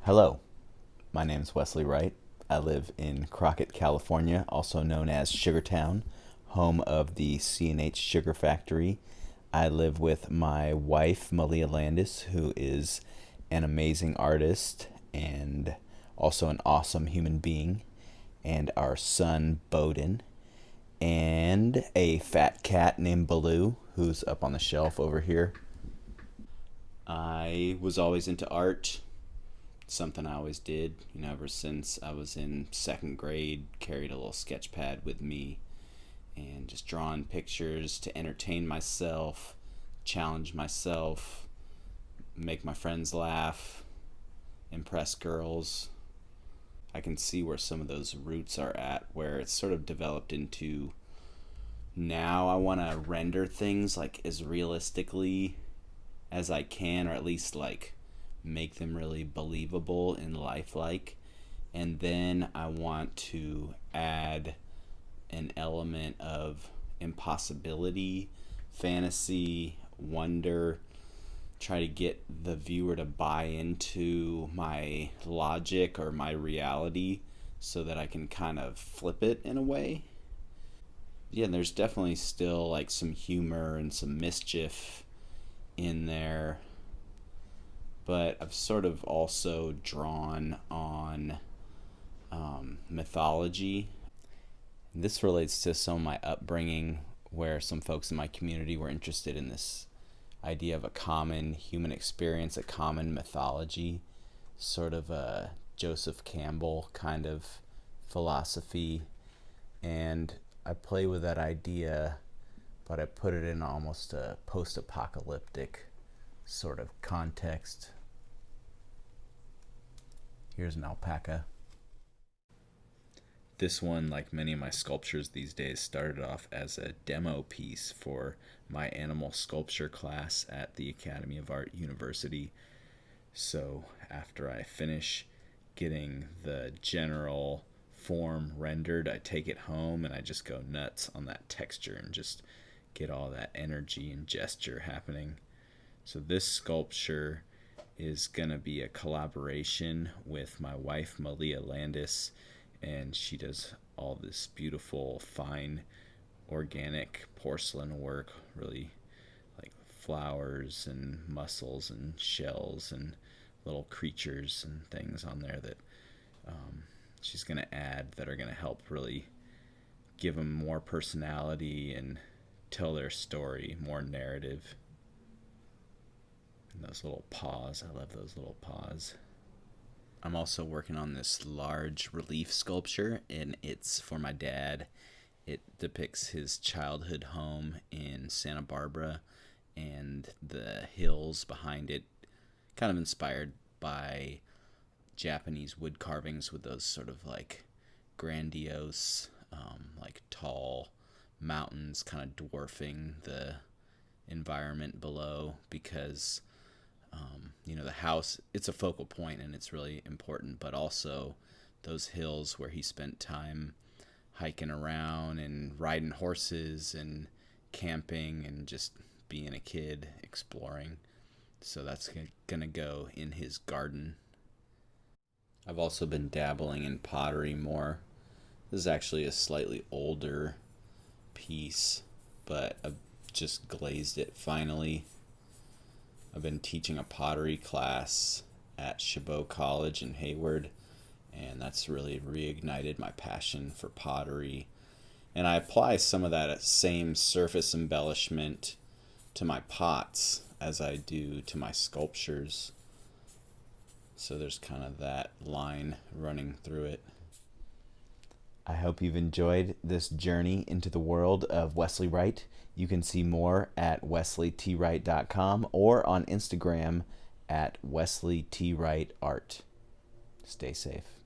Hello, my name is Wesley Wright. I live in Crockett, California, also known as Sugartown, home of the C&H Sugar Factory. I live with my wife, Malia Landis, who is an amazing artist and also an awesome human being, and our son, Bowden, and a fat cat named Baloo, who's up on the shelf over here. I was always into art, something I always did, ever since I was in second grade, carried a little sketch pad with me and just drawing pictures to entertain myself, challenge myself, make my friends laugh, impress girls. I can see where some of those roots are at, where it's sort of developed into now I want to render things like as realistically as I can, or at least like make them really believable and lifelike. And then I want to add an element of impossibility, fantasy, wonder, try to get the viewer to buy into my logic or my reality so that I can kind of flip it in a way. Yeah, there's definitely still like some humor and some mischief in there, but I've sort of also drawn on mythology. This relates to some of my upbringing, where some folks in my community were interested in this idea of a common human experience, a common mythology, sort of a Joseph Campbell kind of philosophy. And I play with that idea, but I put it in almost a post-apocalyptic sort of context. Here's an alpaca. This one, like many of my sculptures these days, started off as a demo piece for my animal sculpture class at the Academy of Art University. So after I finish getting the general form rendered, I take it home and I just go nuts on that texture and just get all that energy and gesture happening. So this sculpture is going to be a collaboration with my wife, Malia Landis, and she does all this beautiful, fine, organic porcelain work, really like flowers and mussels and shells and little creatures and things on there that she's going to add that are going to help really give them more personality and tell their story, more narrative. And those little paws, I love those little paws. I'm also working on this large relief sculpture, and it's for my dad. It depicts his childhood home in Santa Barbara and the hills behind it, kind of inspired by Japanese wood carvings with those sort of like grandiose, like tall mountains kind of dwarfing the environment below, because the house, it's a focal point and it's really important, but also those hills where he spent time hiking around and riding horses and camping and just being a kid exploring. So that's going to go in his garden. I've also been dabbling in pottery more. This is actually a slightly older piece, but I've just glazed it finally. I've been teaching a pottery class at Chabot College in Hayward, and that's really reignited my passion for pottery. And I apply some of that same surface embellishment to my pots as I do to my sculptures. So there's kind of that line running through it. I hope you've enjoyed this journey into the world of Wesley Wright. You can see more at wesleytwright.com or on Instagram at wesleytwrightart. Stay safe.